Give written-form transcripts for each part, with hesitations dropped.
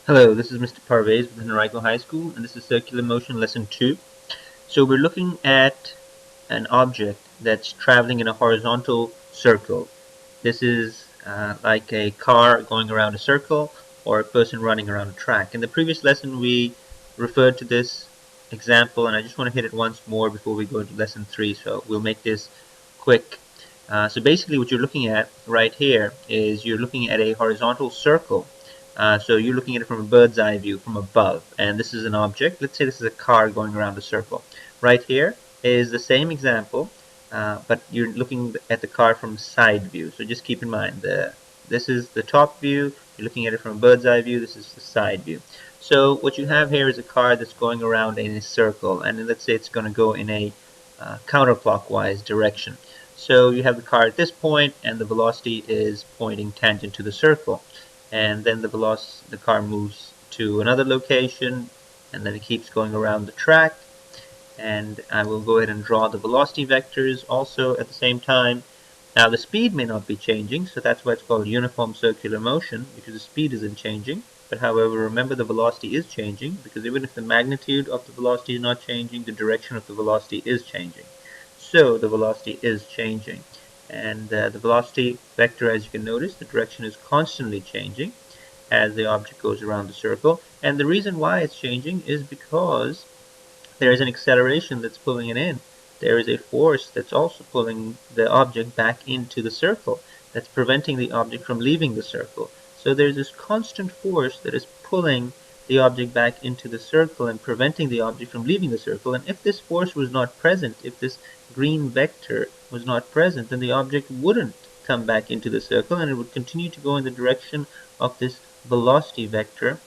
Hello, this is Mr. Parvaiz with Henrico High School, and this is Circular Motion Lesson 2. So we're looking at an object that's traveling in a horizontal circle. This is like a car going around a circle or a person running around a track. In the previous lesson, we referred to this example, and I just want to hit it once more before we go into lesson 3, so we'll make this quick. So basically what you're looking at right here is you're looking at a horizontal circle. So you're looking at it from a bird's eye view from above, and this is an object. Let's say this is a car going around a circle. Right here is the same example, but you're looking at the car from side view. So just keep in mind, this is the top view. You're looking at it from a bird's eye view. This is the side view. So what you have here is a car that's going around in a circle, and let's say it's going to go in a counterclockwise direction. So you have the car at this point, and the velocity is pointing tangent to the circle. And then the car moves to another location, and then it keeps going around the track. And I will go ahead and draw the velocity vectors also at the same time. Now the speed may not be changing, so that's why it's called uniform circular motion, because the speed isn't changing. But however, remember the velocity is changing, because even if the magnitude of the velocity is not changing, the direction of the velocity is changing. So the velocity is changing. And the velocity vector, as you can notice, the direction is constantly changing as the object goes around the circle. And the reason why it's changing is because there is an acceleration that's pulling it in. There is a force that's also pulling the object back into the circle, that's preventing the object from leaving the circle. So there's this constant force that is pulling the object back into the circle and preventing the object from leaving the circle. And if this force was not present, if this green vector was not present, then the object wouldn't come back into the circle, and it would continue to go in the direction of this velocity vector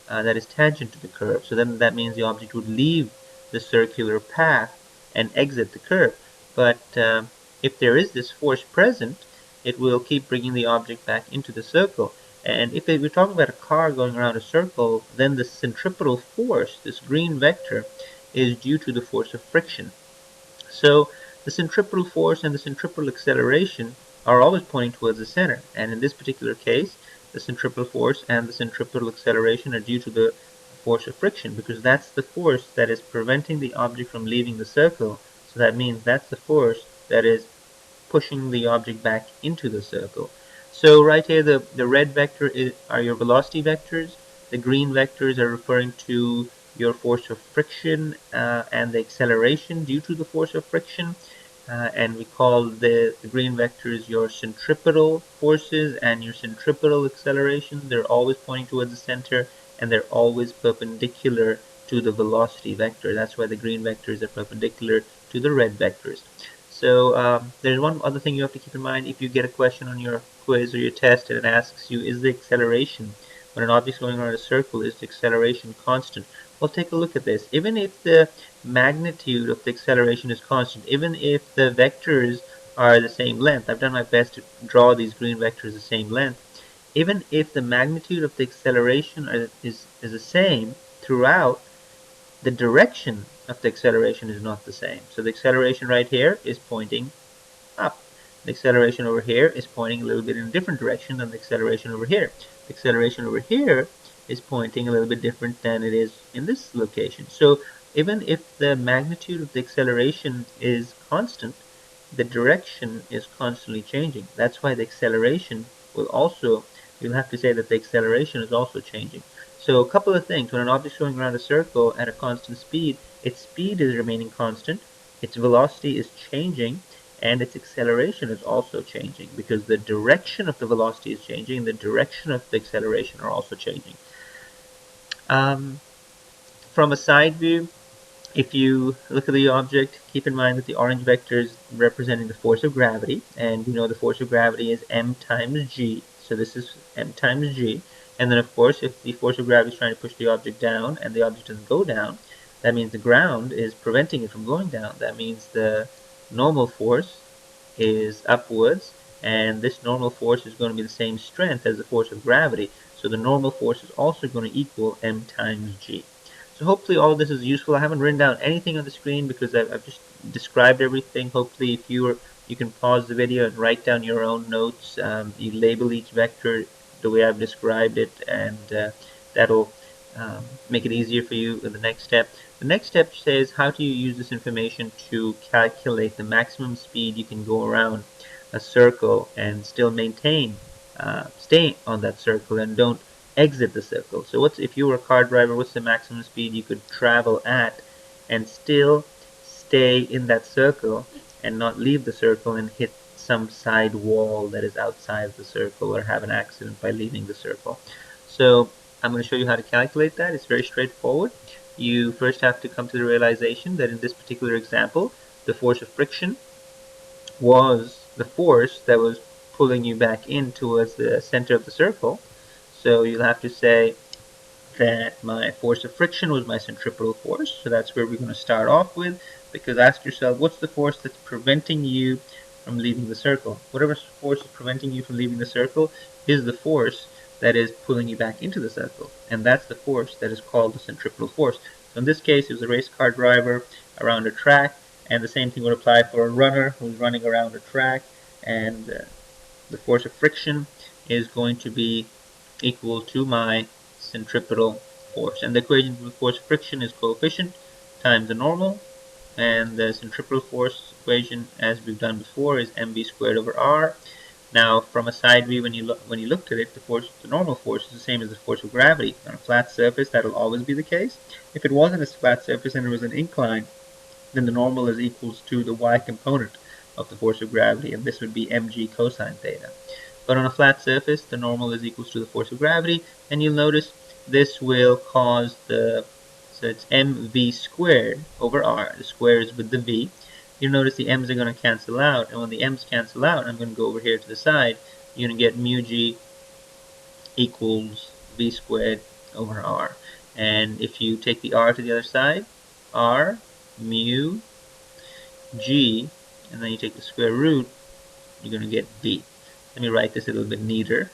that is tangent to the curve. So then that means the object would leave the circular path and exit the curve. But if there is this force present, it will keep bringing the object back into the circle. And if we're talking about a car going around a circle, then the centripetal force, this green vector, is due to the force of friction. So the centripetal force and the centripetal acceleration are always pointing towards the center. And in this particular case, the centripetal force and the centripetal acceleration are due to the force of friction, because that's the force that is preventing the object from leaving the circle. So that means that's the force that is pushing the object back into the circle. So right here, the red vector are your velocity vectors. The green vectors are referring to your force of friction and the acceleration due to the force of friction. And we call the green vectors your centripetal forces and your centripetal acceleration. They're always pointing towards the center, and they're always perpendicular to the velocity vector. That's why the green vectors are perpendicular to the red vectors. So there's one other thing you have to keep in mind. If you get a question on your quiz or your test and it asks you, is the acceleration when an object is going around a circle, is the acceleration constant? Well, take a look at this. Even if the magnitude of the acceleration is constant, even if the vectors are the same length, I've done my best to draw these green vectors the same length, even if the magnitude of the acceleration is the same throughout, the direction of the acceleration is not the same. So the acceleration right here is pointing up. The acceleration over here is pointing a little bit in a different direction than the acceleration over here. The acceleration over here is pointing a little bit different than it is in this location. So even if the magnitude of the acceleration is constant, the direction is constantly changing. That's why the acceleration will also, you'll have to say that the acceleration is also changing. So a couple of things. When an object is going around a circle at a constant speed, its speed is remaining constant, its velocity is changing, and its acceleration is also changing, because the direction of the velocity is changing, the direction of the acceleration are also changing. From a side view, if you look at the object, keep in mind that the orange vector is representing the force of gravity, and we know the force of gravity is m times g, so this is m times g. And then of course, if the force of gravity is trying to push the object down and the object doesn't go down, that means the ground is preventing it from going down. That means the normal force is upwards, and this normal force is going to be the same strength as the force of gravity, so the normal force is also going to equal m times g. So hopefully all of this is useful. I haven't written down anything on the screen because I've just described everything. Hopefully if you can pause the video and write down your own notes. You label each vector the way I've described it, and That'll make it easier for you in the next step. The next step says how do you use this information to calculate the maximum speed you can go around a circle and still maintain, stay on that circle and don't exit the circle. So what's, if you were a car driver, what's the maximum speed you could travel at and still stay in that circle and not leave the circle and hit some side wall that is outside the circle or have an accident by leaving the circle. So I'm going to show you how to calculate that. It's very straightforward. You first have to come to the realization that in this particular example, the force of friction was the force that was pulling you back in towards the center of the circle. So you'll have to say that my force of friction was my centripetal force. So that's where we're going to start off with, because ask yourself, what's the force that's preventing you from leaving the circle? Whatever force is preventing you from leaving the circle is the force that is pulling you back into the circle. And that's the force that is called the centripetal force. So in this case, it was a race car driver around a track, and the same thing would apply for a runner who's running around a track, and the force of friction is going to be equal to my centripetal force. And the equation for the force of friction is coefficient times the normal, and the centripetal force equation, as we've done before, is mv squared over r. Now, from a side view, when you looked at it, the normal force is the same as the force of gravity. On a flat surface, that'll always be the case. If it wasn't a flat surface and there was an incline, then the normal is equals to the y component of the force of gravity, and this would be mg cosine theta. But on a flat surface, the normal is equals to the force of gravity, and you'll notice this will cause so it's mv squared over r. The square is with the v. You'll notice the m's are going to cancel out, and when the m's cancel out, I'm going to go over here to the side, you're going to get mu g equals v squared over r. And if you take the r to the other side, r mu g, and then you take the square root, you're going to get v. Let me write this a little bit neater.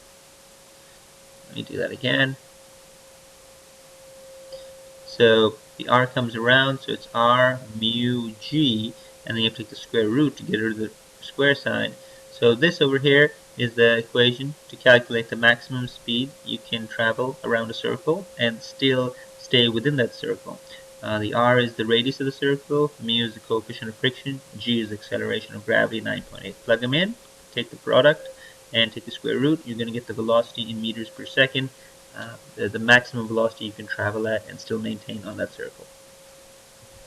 Let me do that again. So the r comes around, so it's r mu g, and then you have to take the square root to get rid of the square sign. So this over here is the equation to calculate the maximum speed you can travel around a circle and still stay within that circle. The r is the radius of the circle, mu is the coefficient of friction, g is the acceleration of gravity, 9.8. Plug them in, take the product, and take the square root. You're going to get the velocity in meters per second, the maximum velocity you can travel at and still maintain on that circle.